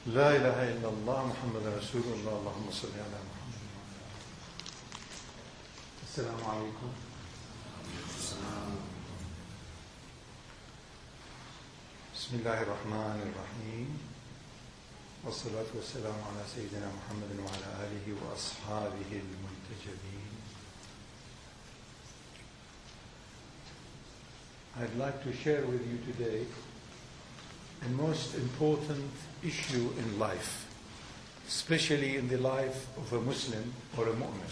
لا إله إلا الله محمد رسول الله اللهم صل على محمد. السلام عليكم. بسم الله الرحمن الرحيم والصلاة والسلام على سيدنا محمد وعلى آله وأصحابه المنتجبين. I'd like to share with you today the most important issue in life, especially in the life of a Muslim or a mu'min.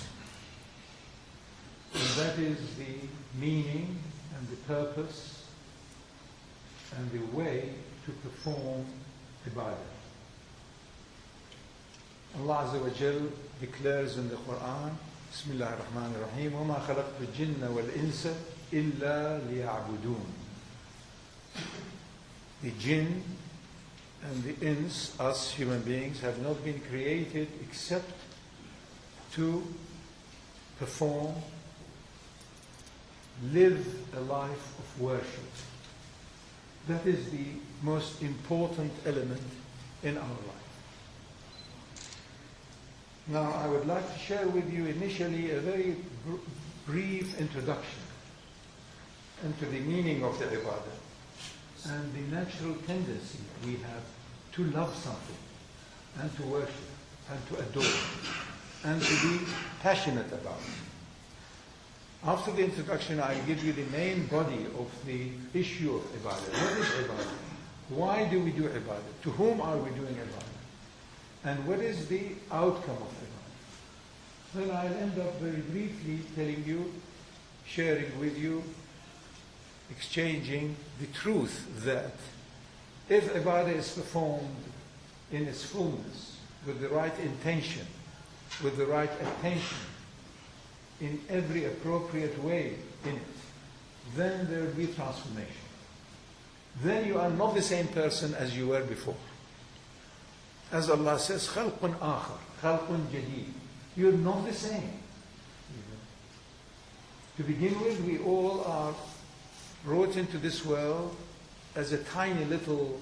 And that is the meaning and the purpose and the way to perform ibadah. Allah Azza wa Jal declares in the Quran, Bismillah ar-Rahman ar-Rahim, وَمَا خَلَقْتُ الْجِنَّ وَالْإِنسَ إِلَّا لِيَعْبُدُونَ. The jinn and the ins, us human beings, have not been created except to perform, live a life of worship. That is the most important element in our life. Now, I would like to share with you initially a very brief introduction into the meaning of the ibadah and the natural tendency we have to love something and to worship and to adore and to be passionate about it. After the introduction, I'll give you the main body of the issue of ibadah. What is ibadah? Why do we do ibadah? To whom are we doing ibadah? And what is the outcome of ibadah? Then I'll end up very briefly telling you, sharing with you, exchanging the truth that if ibadah is performed in its fullness, with the right intention, with the right attention, in every appropriate way in it, then there will be transformation. Then you are not the same person as you were before. As Allah says, خَلْقٌ آخر, خَلْقٌ جَدِيد. You're not the same. To begin with, we all are brought into this world as a tiny little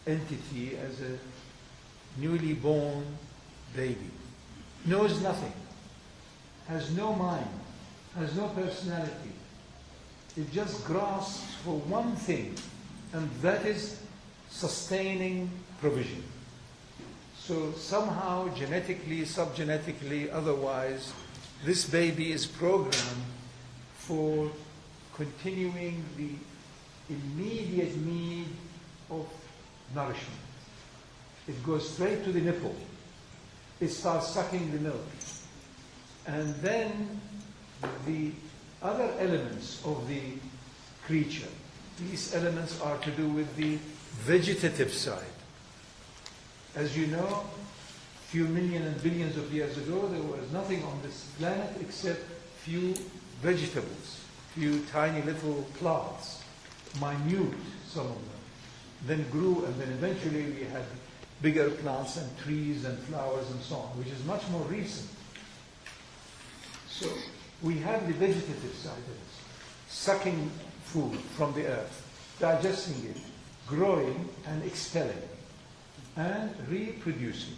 entity, as a newly born baby. Knows nothing, has no mind, has no personality. It just grasps for one thing, and that is sustaining provision. So somehow, genetically, subgenetically, otherwise, this baby is programmed for continuing the immediate need of nourishment. It goes straight to the nipple. It starts sucking the milk. And then the other elements of the creature, these elements are to do with the vegetative side. As you know, a few million and billions of years ago, there was nothing on this planet except few vegetables, few tiny little plants, minute, some of them, then grew, and then eventually we had bigger plants and trees and flowers and so on, which is much more recent. So we have the vegetative side of it, sucking food from the earth, digesting it, growing and expelling, and reproducing.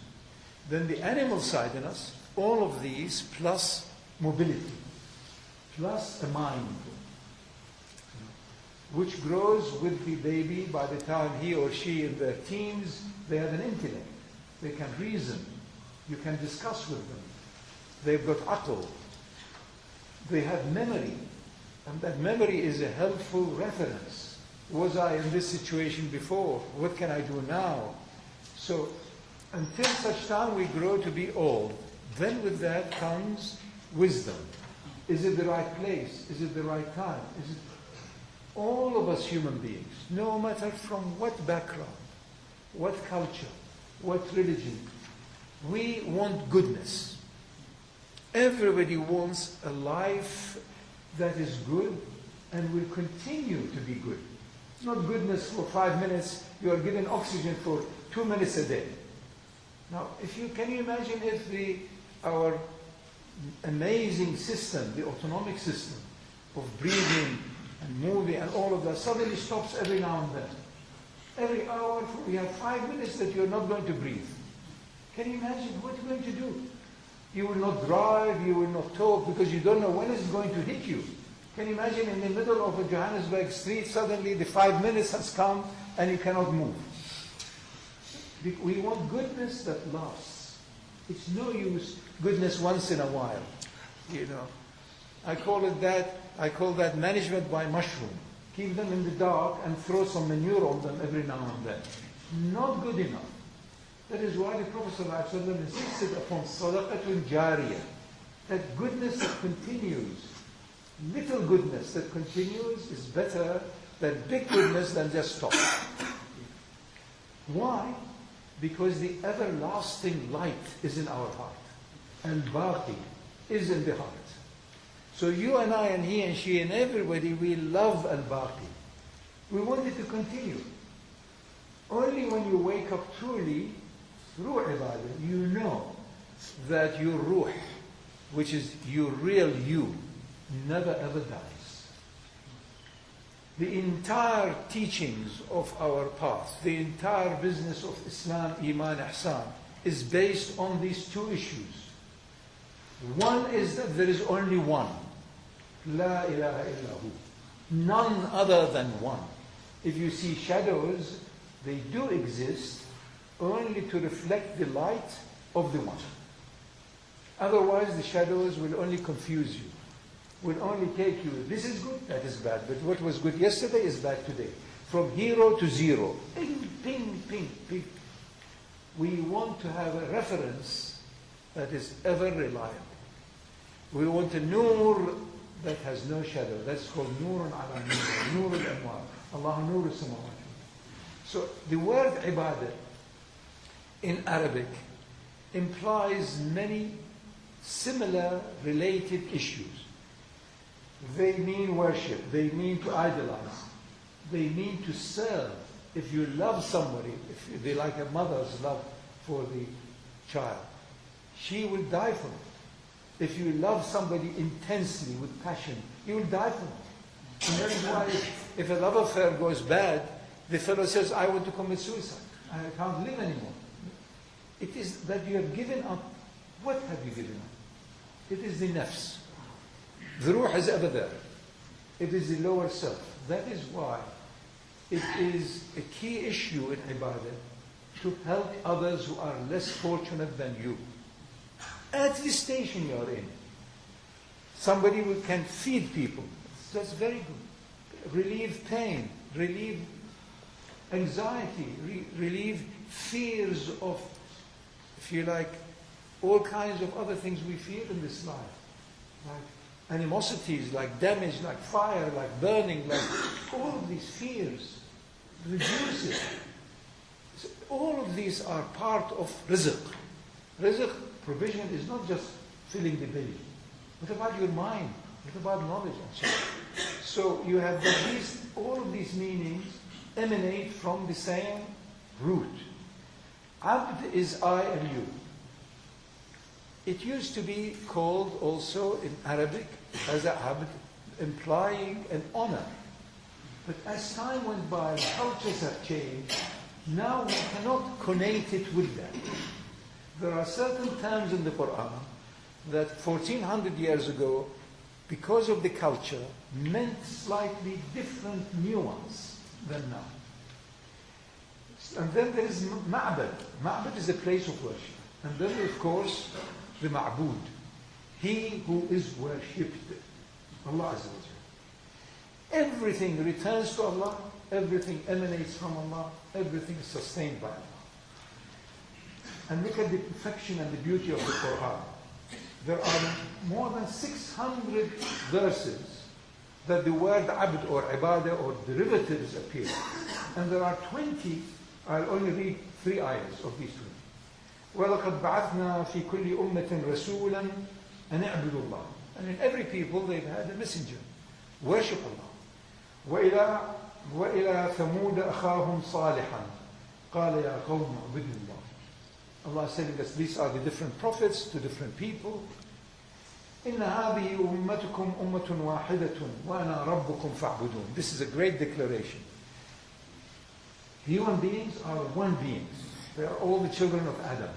Then the animal side in us, all of these plus mobility, plus a mind, which grows with the baby. By the time he or she in their teens, they have an intellect. They can reason. You can discuss with them. They've got aql. They have memory. And that memory is a helpful reference. Was I in this situation before? What can I do now? So until such time we grow to be old, then with that comes wisdom. Is it the right place? Is it the right time? Is it... All of us human beings, no matter from what background, what culture, what religion, we want goodness. Everybody wants a life that is good and will continue to be good. It's not goodness for 5 minutes. You are given oxygen for 2 minutes a day. Now, can you imagine if our amazing system, the autonomic system of breathing and moving and all of that suddenly stops every now and then? Every hour, we have 5 minutes that you're not going to breathe. Can you imagine what you're going to do? You will not drive, you will not talk, because you don't know when it's going to hit you. Can you imagine in the middle of a Johannesburg street, suddenly the 5 minutes has come and you cannot move? We want goodness that lasts. It's no use goodness once in a while. You know, I call that management by mushroom. Keep them in the dark and throw some manure on them every now and then. Not good enough. That is why the Prophet ﷺ insisted upon sadaqatun jariyah, that goodness that continues. Little goodness that continues is better than big goodness than just stop. Why? Because the everlasting light is in our heart. And baqi is in the heart. So you and I and he and she and everybody, we love al-baqi. We want it to continue. Only when you wake up truly, through ibadah, you know that your ruh, which is your real you, never ever dies. The entire teachings of our path, the entire business of Islam, Iman, Ihsan, is based on these two issues. One is that there is only one. La ilaha illahu. None other than one. If you see shadows, they do exist only to reflect the light of the one. Otherwise, the shadows will only confuse you, will only take you, this is good, that is bad, but what was good yesterday is bad today. From hero to zero. Ping, ping, ping, ping. We want to have a reference that is ever reliable. We want a nur that has no shadow. That's called nurun ala nur, nur al-anwar. Allah nur al-samawat. So the word ibadah in Arabic implies many similar related issues. They mean worship, they mean to idolize, they mean to serve. If you love somebody, if they like a mother's love for the child, she will die for it. If you love somebody intensely with passion, you will die for it. And that is why if a love affair goes bad, the fellow says, I want to commit suicide. I can't live anymore. It is that you have given up. What have you given up? It is the nafs. The ruh is ever there. It is the lower self. That is why it is a key issue in ibadah to help others who are less fortunate than you. At the station you are in, somebody who can feed people. That's very good. Relieve pain, relieve anxiety, relieve fears of, if you like, all kinds of other things we feel in this life. Like animosities, like damage, like fire, like burning, like all of these fears. Reduce it. So all of these are part of rizq. Rizq, provision, is not just filling the belly. What about your mind? What about knowledge and so on? So you have these, all of these meanings emanate from the same root. Abd is I and you. It used to be called also in Arabic as a abd, implying an honor. But as time went by, cultures have changed. Now we cannot connect it with that. There are certain terms in the Quran that 1400 years ago, because of the culture, meant slightly different nuance than now. And then there is ma'bad. Ma'bad is a place of worship. And then, of course, the ma'bud. He who is worshipped. Allah Azza wa Jalla. Everything returns to Allah. Everything emanates from Allah. Everything is sustained by Allah. And look at the perfection and the beauty of the Quran. There are more than 600 verses that the word abd or ibadah or derivatives appear. And there are 20, I'll only read 3 ayahs of these 20. وَلَقَدْ بَعَثْنَا فِي كُلِّ أُمَّةٍ رَسُولًا أَنِ اعْبُدُوا اللَّهِ. And in every people they've had a messenger. Worship Allah. وَإِلَى ثَمُودَ أَخَاهُمْ صَالِحًا قَالَ يَا قَوْمَ اعْبُدُوا اللَّهِ. Allah is telling us these are the different prophets to different people. إِنَّ هَذِهِ أُمَّتُكُمْ أُمَّةٌ وَاحِدَةٌ وَأَنَا رَبُّكُمْ فَاعْبُدُونَ. This is a great declaration. Human beings are one beings. They are all the children of Adam.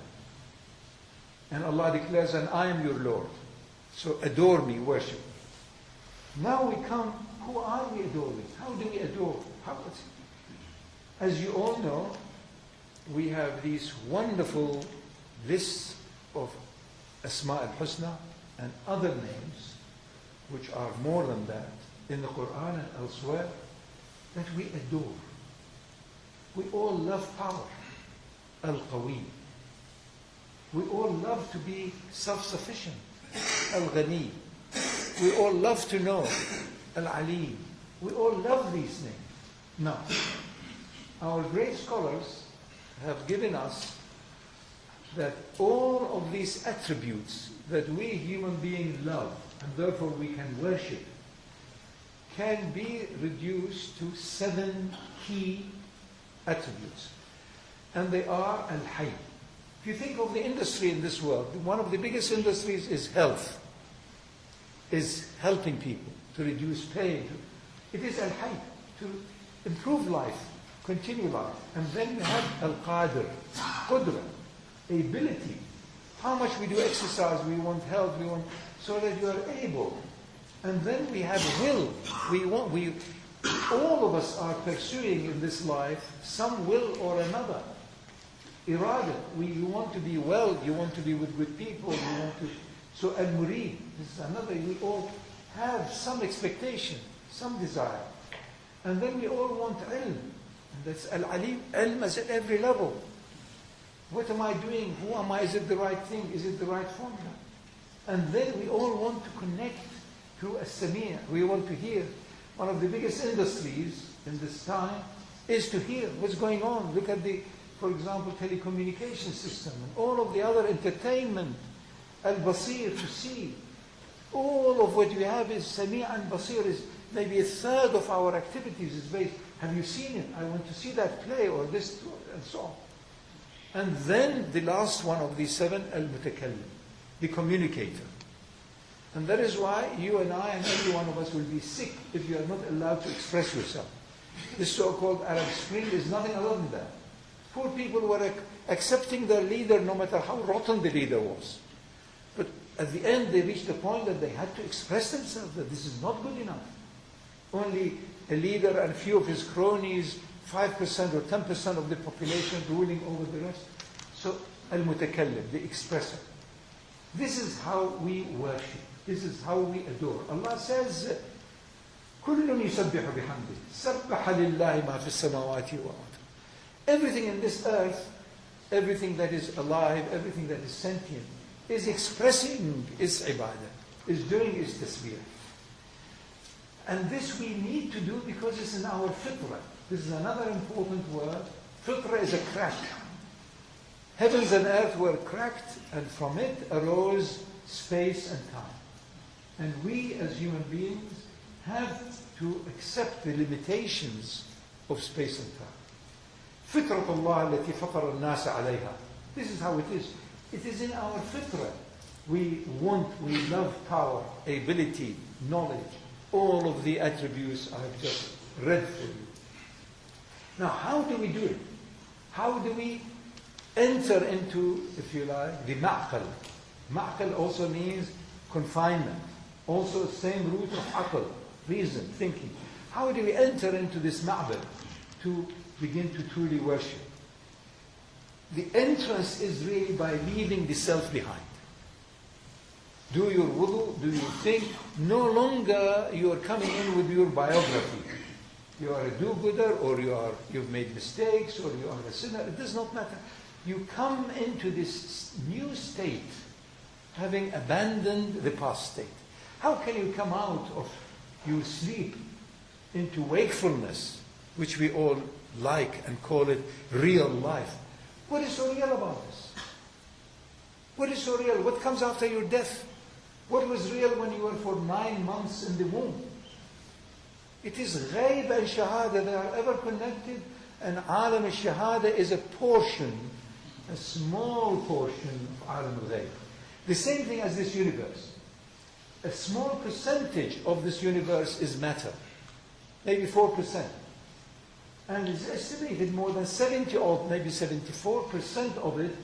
And Allah declares, and I am your Lord. So adore me, worship me. Now we come, who are we adoring? How do we adore? As you all know, we have these wonderful lists of Asma al-Husna and other names, which are more than that, in the Quran and elsewhere, that we adore. We all love power, Al-Qawi. We all love to be self-sufficient, Al-Ghani. We all love to know, Al-Alim. We all love these names. Now, our great scholars have given us that all of these attributes that we human beings love, and therefore we can worship, can be reduced to 7 key attributes. And they are Al-Hayy. If you think of the industry in this world, one of the biggest industries is health, is helping people to reduce pain. It is Al-Hayy, to improve life, continue life. And then we have Al-Qadir, Qudra, ability. How much we do exercise, we want health, we want, so that you are able. And then we have will. All of us are pursuing in this life some will or another. Irada, you want to be well, you want to be with good people, you want to. So al-murid, this is another, we all have some expectation, some desire. And then we all want ilm. And that's al-alim, ilm is at every level. What am I doing? Who am I? Is it the right thing? Is it the right formula? And then we all want to connect to as-sami'. We want to hear. One of the biggest industries in this time is to hear what's going on. Look at the, for example, telecommunication system and all of the other entertainment. Al-Basir, to see. All of what we have is Sami' and Basir, is maybe 1/3 of our activities is based. Have you seen it? I want to see that play or this, and so on. And then the last one of these 7, Al-Mutakallim, the communicator. And that is why you and I and every one of us will be sick if you are not allowed to express yourself. This so-called Arab Spring is nothing other than that. Poor people were accepting their leader no matter how rotten the leader was. But at the end they reached the point that they had to express themselves, that this is not good enough. Only a leader and a few of his cronies, 5% or 10% of the population ruling over the rest. So, Al-Mutakallim, the expressor. This is how we worship. This is how we adore. Allah says, كُلٌّ يُسَبِّحُ بِحَمْدِهِ سَبَّحَ لِلَّهِ مَا فِي السَّمَاوَاتِ وَالْأَرْضِ. Everything in this earth, everything that is alive, everything that is sentient, is expressing its ibadah, is doing its tasbih. And this we need to do because it's in our fitrah. This is another important word. Fitrah is a crack. Heavens and earth were cracked, and from it arose space and time. And we as human beings have to accept the limitations of space and time. فِطْرَةُ اللَّهِ الَّتِي فَطَرَ النَّاسَ عَلَيْهَا. This is how it is. It is in our fitrah. We love power, ability, knowledge, all of the attributes I have just read for you. Now, how do we do it? How do we enter into, if you like, the ma'qal? Ma'qal also means confinement. Also, same root of aql, reason, thinking. How do we enter into this ma'bad to begin to truly worship? The entrance is really by leaving the self behind. Do your wudu, do your thing. No longer you are coming in with your biography. You are a do-gooder, or you've made mistakes, or you are a sinner. It does not matter. You come into this new state, having abandoned the past state. How can you come out of your sleep into wakefulness, which we all like and call it real life? What is so real about this? What is so real? What comes after your death? What was real when you were for 9 months in the womb? It is ghaib and shahada. They are ever connected. And alam al-shahada is a portion, a small portion of alam al-ghaib. The same thing as this universe. A small percentage of this universe is matter. Maybe 4%. And it's estimated more than 70 or maybe 74% of it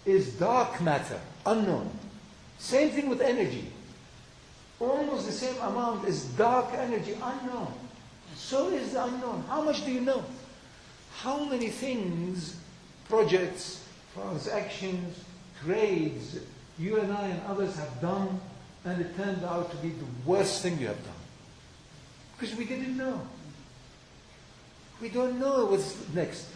is dark matter, unknown. Same thing with energy. Almost the same amount is dark energy, unknown. So is the unknown. How much do you know? How many things, projects, transactions, trades, you and I and others have done, and it turned out to be the worst thing you have done? Because we didn't know. We don't know what's next.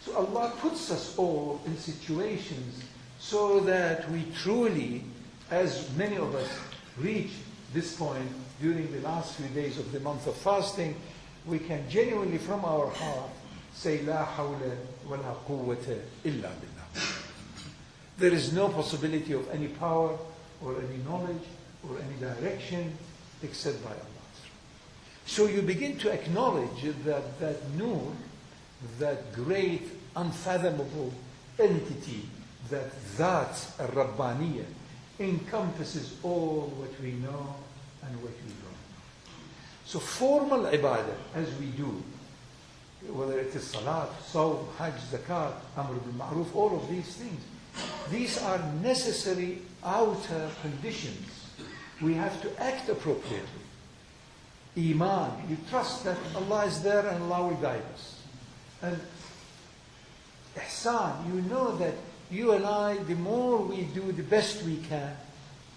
So Allah puts us all in situations so that we truly, as many of us reach this point during the last few days of the month of fasting, we can genuinely from our heart say, La hawla wa la quwwata illa billah. There is no possibility of any power or any knowledge or any direction except by Allah. So you begin to acknowledge that nur, that great, unfathomable entity, that al-Rabbaniyah, encompasses all what we know and what we don't. So formal ibadah, as we do, whether it is salat, sawm, hajj, zakat, amr bil ma'ruf, all of these things, these are necessary outer conditions. We have to act appropriately. Iman, you trust that Allah is there and Allah will guide us. And ihsan, you know that you and I, the more we do the best we can,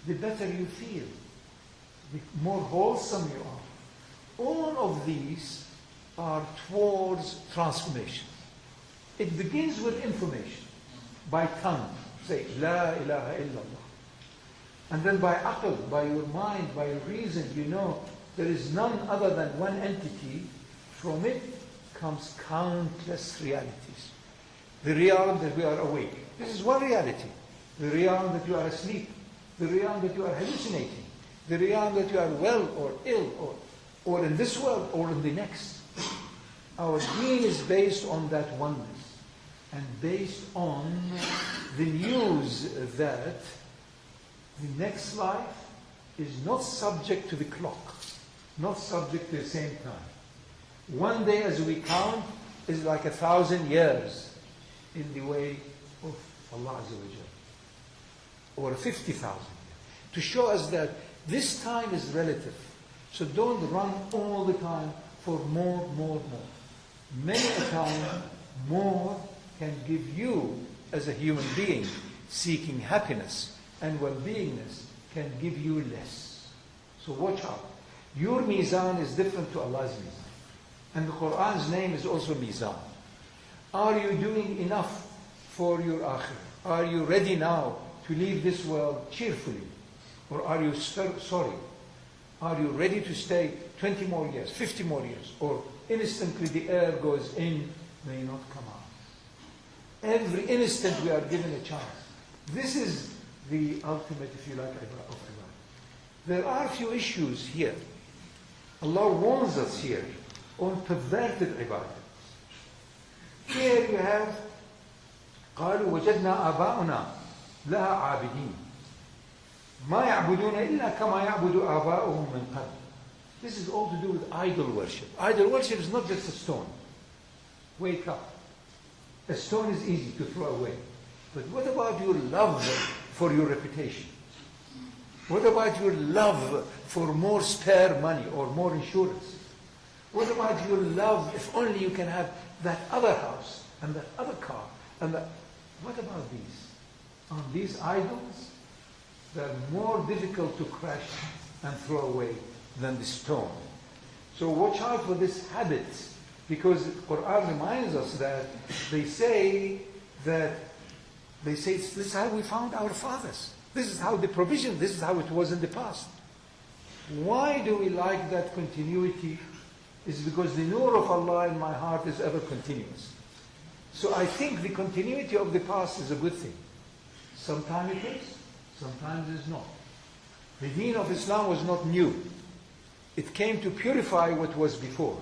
the better you feel, the more wholesome you are. All of these are towards transformation. It begins with information, by tongue, say, La ilaha illallah. And then by aql, by your mind, by your reason, you know there is none other than one entity. From it comes countless realities. The realm that we are awake. This is one reality. The realm that you are asleep. The realm that you are hallucinating. The realm that you are well or ill or in this world or in the next. Our deen is based on that oneness and based on the news that the next life is not subject to the clock, not subject to the same time. One day as we count is like 1,000 years in the way of Allah Azza wa Jalla, or 50,000 years, to show us that this time is relative. So don't run all the time for more. Many a time, more can give you, as a human being, seeking happiness and well-beingness, can give you less. So watch out. Your mizan is different to Allah's mizan. And the Qur'an's name is also mizan. Are you doing enough for your akhirah? Are you ready now to leave this world cheerfully? Or are you sorry? Are you ready to stay 20 more years, 50 more years? Or instantly the air goes in, may not come out. Every instant we are given a chance. This is the ultimate, if you like, of ibadah. There are a few issues here. Allah warns us here on perverted ibadah. Here you have قالوا وجدنا آباؤنا لها عابدين ما يعبدون إلا كما يعبد آباؤهم من قبل. This is all to do with idol worship. Idol worship is not just a stone. Wake up. A stone is easy to throw away. But what about your love for your reputation? What about your love for more spare money or more insurance? What about your love if only you can have that other house and that other car and that... What about these? On these idols, they're more difficult to crush and throw away than the stone. So watch out for this habit, because the Quran reminds us that they say this is how we found our fathers. This is how the provision, this is how it was in the past. Why do we like that continuity? It's because the nur of Allah in my heart is ever continuous. So I think the continuity of the past is a good thing. Sometimes it is, sometimes it is not. The deen of Islam was not new. It came to purify what was before,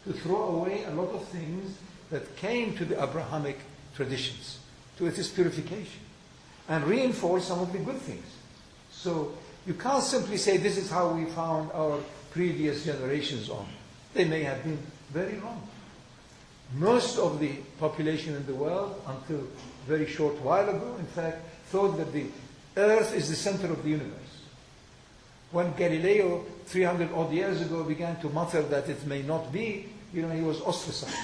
to throw away a lot of things that came to the Abrahamic traditions, to its purification, and reinforce some of the good things. So you can't simply say this is how we found our previous generations on. They may have been very wrong. Most of the population in the world, until a very short while ago, in fact, thought that the Earth is the center of the universe. When Galileo, 300 odd years ago, began to mutter that it may not be, he was ostracized.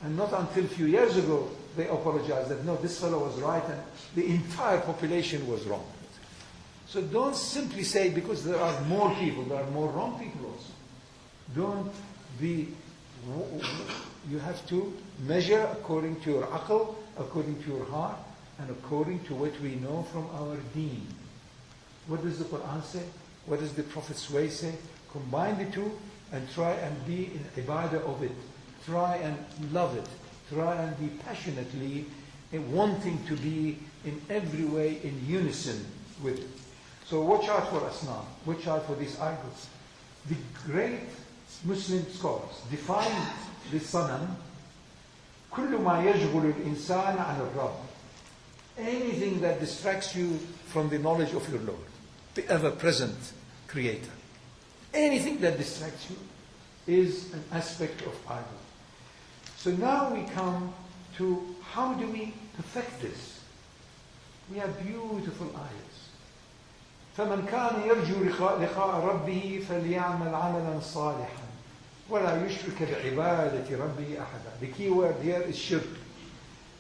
And not until a few years ago, they apologized that no, this fellow was right and the entire population was wrong. So don't simply say because there are more people, there are more wrong people also. Don't be, you have to measure according to your aql, according to your heart, and according to what we know from our deen. What does the Quran say? What does the Prophet's way say? Combine the two and try and be in ibadah of it. Try and love it. Try and be passionately wanting to be in every way in unison with it. So watch out for asnam. Watch out for these idols. The great Muslim scholars define the sanam كل ما يشغل الإنسان عن الرب. Anything that distracts you from the knowledge of your Lord, the ever-present Creator. Anything that distracts you is an aspect of idol. So now we come to how do we perfect this? We have beautiful ayahs. فَمَنْ كَانَ يَرْجُو لِقَاءَ رَبِّهِ فَلْيَعْمَلْ عَمَلًا صَالِحًا وَلَا يُشْرِكَ بِعِبَادَةِ رَبِّهِ أَحَدًا. The key word here is shirk.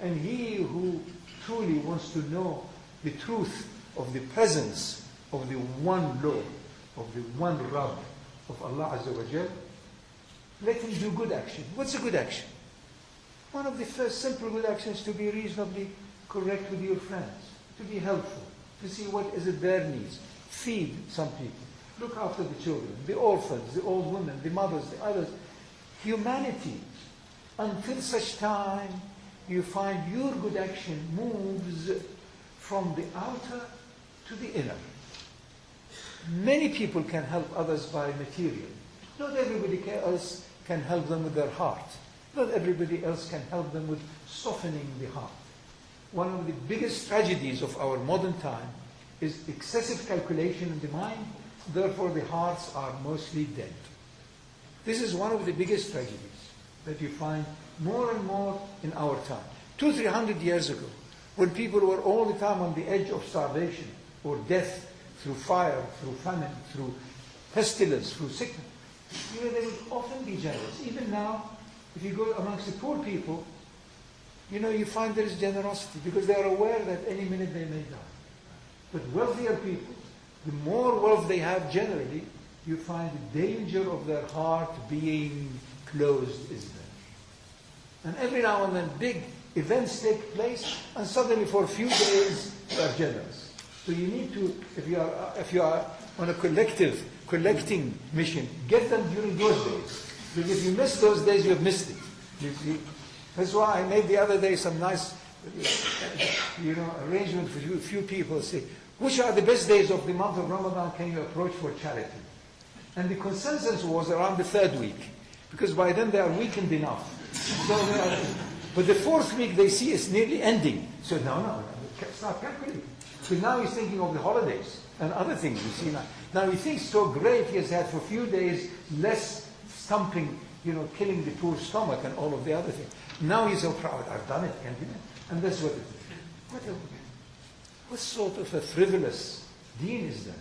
And he who truly wants to know the truth of the presence of the one Lord, of the one Rabb, of Allah Azza wa Jal, let him do good action. What's a good action? One of the first simple good actions is to be reasonably correct with your friends, to be helpful, to see what is it their needs. Feed some people. Look after the children, the orphans, the old women, the mothers, the others. Humanity, until such time you find your good action moves from the outer to the inner. Many people can help others by material. Not everybody else can help them with their heart. Not everybody else can help them with softening the heart. One of the biggest tragedies of our modern time is excessive calculation in the mind, therefore the hearts are mostly dead. This is one of the biggest tragedies that you find more and more in our time. 200-300 years ago, when people were all the time on the edge of starvation or death through fire, through famine, through pestilence, through sickness, they would often be generous. Even now, if you go amongst the poor people, you find there is generosity because they are aware that any minute they may die. But wealthier people, the more wealth they have generally, you find the danger of their heart being closed is there. And every now and then big events take place and suddenly for a few days they are generous. So you need to, if you are on a collecting mission, get them during those days. Because if you miss those days, you have missed it. That's why I made the other day some nice arrangement for a few people. Say, which are the best days of the month of Ramadan can you approach for charity? And the consensus was around the third week, because by then they are weakened enough. But the fourth week they see it's nearly ending. So no, start calculating. So now he's thinking of the holidays and other things. You see now he thinks so great he has had for a few days less stumping, killing the poor stomach and all of the other things. Now he's so proud. I've done it, and that's what it is. What sort of a frivolous deen is that?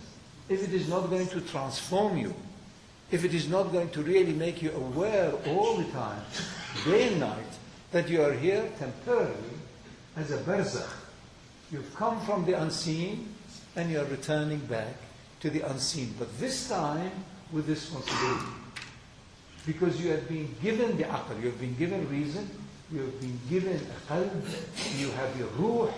If it is not going to transform you, if it is not going to really make you aware all the time, day and night, that you are here temporarily as a barzakh. You've come from the unseen and you are returning back to the unseen. But this time with responsibility. Because you have been given the aql, you have been given reason, you have been given a qalb, you have your ruh,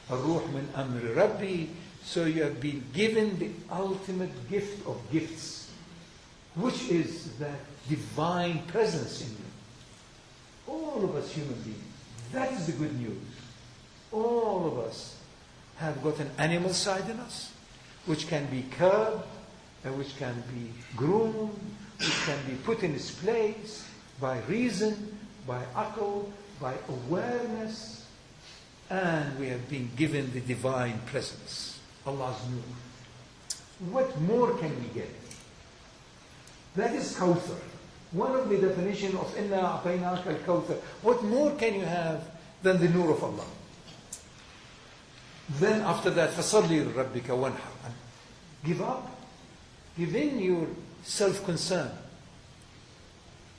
a ruh min amri rabbi. So you have been given the ultimate gift of gifts, which is that divine presence in you. All of us human beings, that is the good news. All of us have got an animal side in us, which can be curbed, and which can be groomed, which can be put in its place by reason, by aql, by awareness, and we have been given the divine presence, Allah's nur. What more can we get? That is Kawthar. One of the definitions of إِنَّا أَعْطَيْنَاكَ الْكَوْثَرَ. What more can you have than the nur of Allah? Then after that, فَصَلِّ لِرَبِّكَ وَانْحَرْ. And give up. Give in your self-concern.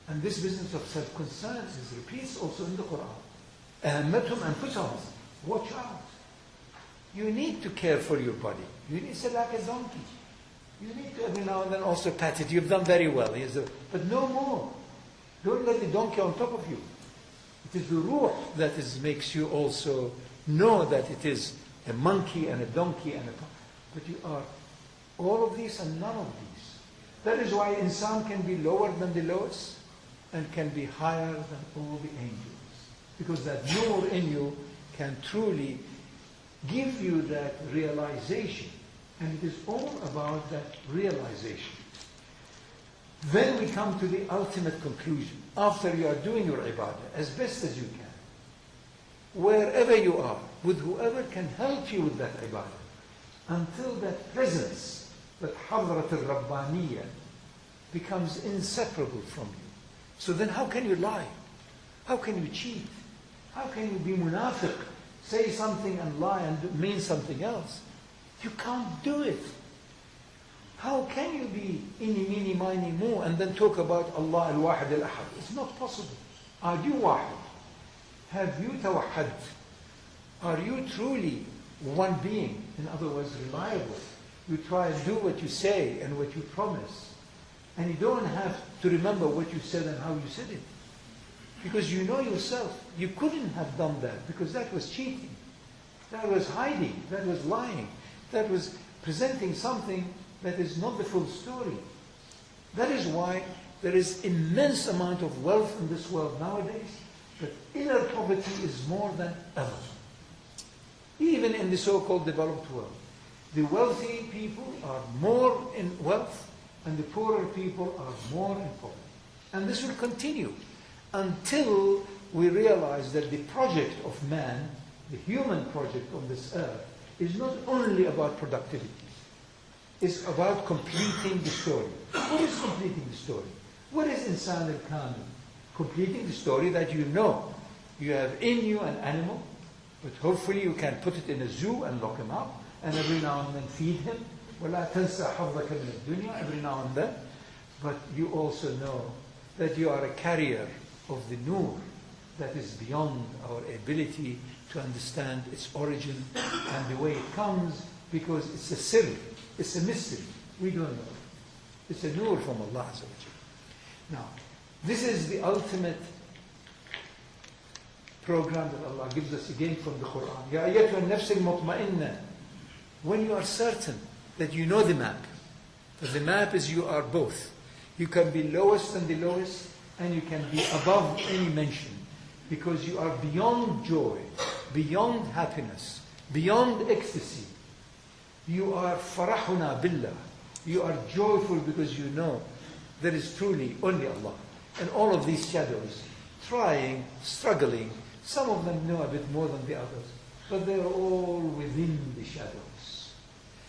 And this business of self-concern is repeats also in the Quran. أَهَمَّتْهُمْ أَنفُسَهُمْ. Watch out. You need to care for your body. You need to say like a donkey. You need to every now and then also pat it. You've done very well. But no more. Don't let the donkey on top of you. It is the ruh that makes you also know that it is a monkey and a donkey and a... But you are all of these and none of these. That is why insan can be lower than the lowest and can be higher than all the angels. Because that nur in you can truly give you that realization. And it is all about that realization. Then we come to the ultimate conclusion. After you are doing your ibadah as best as you can, wherever you are, with whoever can help you with that ibadah, until that presence, that hadrat al-Rabbaniyya, becomes inseparable from you. So then how can you lie? How can you cheat? How can you be munafiq? Say something and lie and mean something else? You can't do it. How can you be inni, mini, mini, mo, and then talk about Allah al-Wahid al-Ahad? It's not possible. Are you wahid? Have you tawahhad? Are you truly one being? In other words, reliable. You try and do what you say and what you promise. And you don't have to remember what you said and how you said it. Because you know yourself, you couldn't have done that because that was cheating. That was hiding. That was lying. That was presenting something that is not the full story. That is why there is immense amount of wealth in this world nowadays, but inner poverty is more than ever. Even in the so-called developed world. The wealthy people are more in wealth, and the poorer people are more in poverty. And this will continue until we realize that the project of man, the human project on this earth, is not only about productivity. It's about completing the story. What is completing the story? What is insan al-kamil? Completing the story that you know. You have in you an animal, but hopefully you can put it in a zoo and lock him up, and every now and then feed him. وَلَا تَنْسَى حَظَّكَ مِنَ الدُّنْيَا. Every now and then. But you also know that you are a carrier of the nur that is beyond our ability to understand its origin and the way it comes, because it's a sir, it's a mystery. We don't know. It's a nur from Allah Azza wa Jalla. Now, this is the ultimate program that Allah gives us again from the Quran. Ya ayyatuha an-nafs al-mutma'inna. When you are certain that you know the map, that the map is you are both. You can be lowest than the lowest, and you can be above any mention, because you are beyond joy, beyond happiness, beyond ecstasy. You are farahuna billah. You are joyful because you know there is truly only Allah. And all of these shadows, trying, struggling, some of them know a bit more than the others, but they're all within the shadows.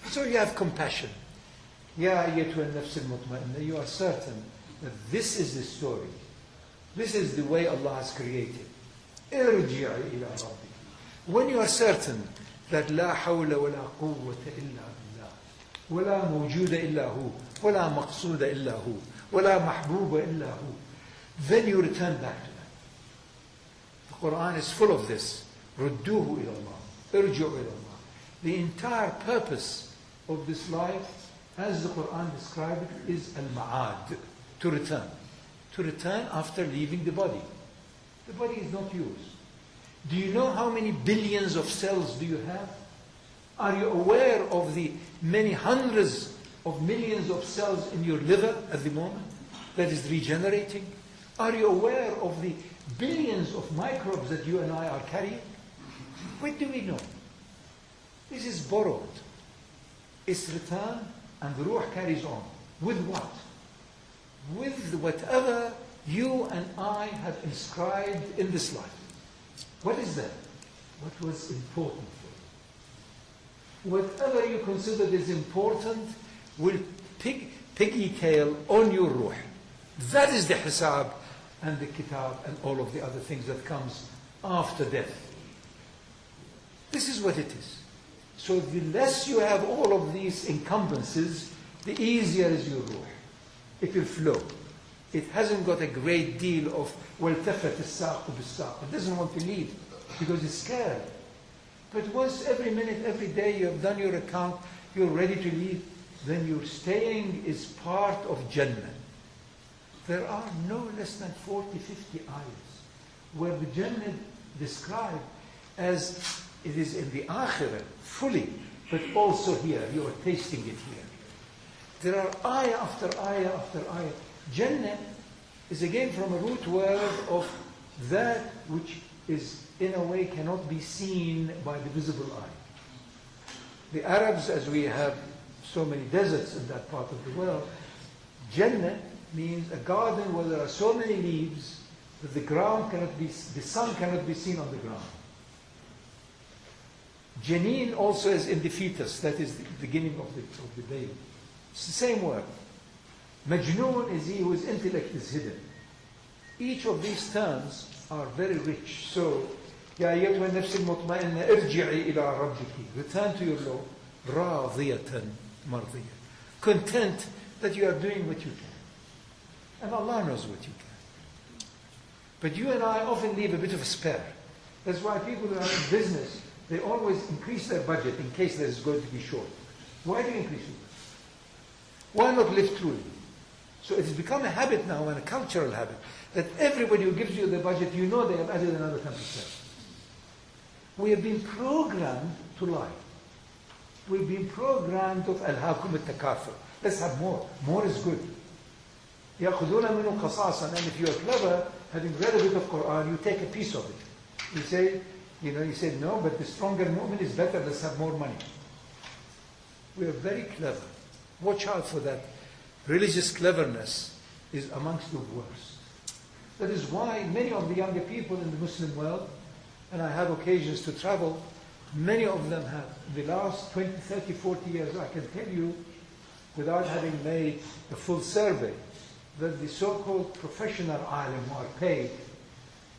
So you have compassion. Ya ayyatuha an-nafs al-mutma'inna. You are certain that this is the story. This is the way Allah has created. Irji'i ila rabbik. When you are certain that la hawla wa la quwwata illa billah, wa la mawjuda illa hu, wa la maqsuda illa hu, wa la mahbuba illa hu, then you return back to that. The Quran is full of this. Rudduhu ila Allah. Irji'u ila Allah. The entire purpose of this life, as the Quran describes it, is al-ma'ad, to return. To return after leaving the body. The body is not yours. Do you know how many billions of cells do you have? Are you aware of the many hundreds of millions of cells in your liver at the moment that is regenerating? Are you aware of the billions of microbes that you and I are carrying? What do we know? This is borrowed. It's returned, and the ruh carries on. With what? With whatever you and I have inscribed in this life. What is that? What was important for you? Whatever you considered is important will pigtail on your ruh. That is the hisab and the kitab and all of the other things that comes after death. This is what it is. So the less you have all of these encumbrances, the easier is your ruh. It will flow. It hasn't got a great deal of وَالْتَفَتِ السَّاقُ بِالسَّاقُ. It doesn't want to leave because it's scared. But once every minute, every day you have done your account, you're ready to leave, then your staying is part of Jannah. There are no less than 40, 50 ayahs where the Jannah described as it is in the Akhirah fully, but also here. You are tasting it here. There are ayah after ayah after ayah. Jannah is again from a root word of that which is in a way cannot be seen by the visible eye. The Arabs, as we have so many deserts in that part of the world, Jannah means a garden where there are so many leaves that the sun cannot be seen on the ground. Janeen also is in the fetus, that is the beginning of the baby. It's the same word. Majnoon is he whose intellect is hidden. Each of these terms are very rich. So, يا أيتها النفس المطمئنة ارجعي إلى ربك. Return to your Lord. راضية مرضية. Content that you are doing what you can. And Allah knows what you can. But you and I often leave a bit of a spare. That's why people who are in business, they always increase their budget in case there is going to be short. Why do you increase it? Why not live truly? So it has become a habit now and a cultural habit that everybody who gives you the budget, you know they have added another 10%. We have been programmed to lie. We've been programmed of ألهاكم التكاثر. Let's have more. More is good. يأخذون منه قصاصا. And if you are clever, having read a bit of Quran, you take a piece of it. You say, you say, no, but the stronger mu'min is better, let's have more money. We are very clever. Watch out for that. Religious cleverness is amongst the worst. That is why many of the younger people in the Muslim world, and I have occasions to travel, many of them have, in the last 20, 30, 40 years, I can tell you, without having made a full survey, that the so-called professional alim who are paid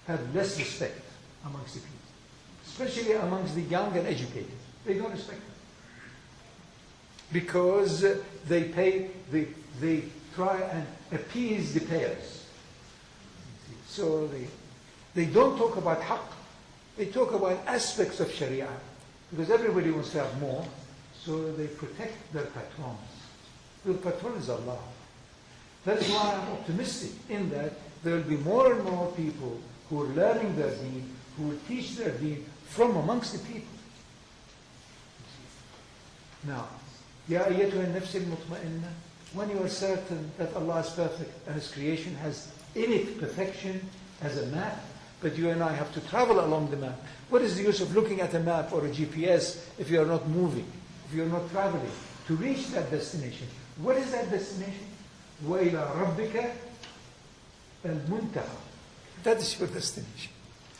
have less respect amongst the people. Especially amongst the young and educated. They don't respect them. Because they try and appease the payers. So they don't talk about haqq. They talk about aspects of sharia. Because everybody wants to have more. So they protect their patrons. Their patron is Allah. That is why I'm optimistic in that there will be more and more people who are learning their deen, who will teach their deen from amongst the people. Now, Ya ayyatuha an-nafs al-mutma'inna, when you are certain that Allah is perfect and His creation has in it perfection as a map, but you and I have to travel along the map. What is the use of looking at a map or a GPS if you are not moving, if you are not traveling to reach that destination? What is that destination? وَإِلَىٰ رَبِّكَ الْمُنْتَهَى. That is your destination.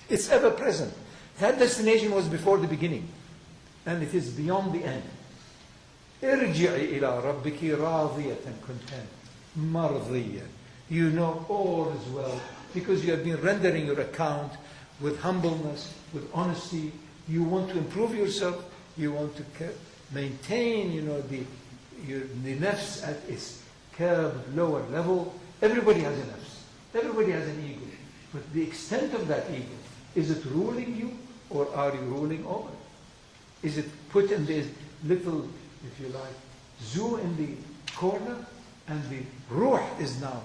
It's ever present. That destination was before the beginning, and it is beyond the end. ارجعي إلى ربك راضية content مرضية. You know all is well because you have been rendering your account with humbleness, with honesty. You want to improve yourself. You want to maintain, the nafs at its curbed lower level. Everybody has a nafs. Everybody has an ego. But the extent of that ego, is it ruling you or are you ruling over it? Is it put in this little, if you like, zoo in the corner and the ruh is now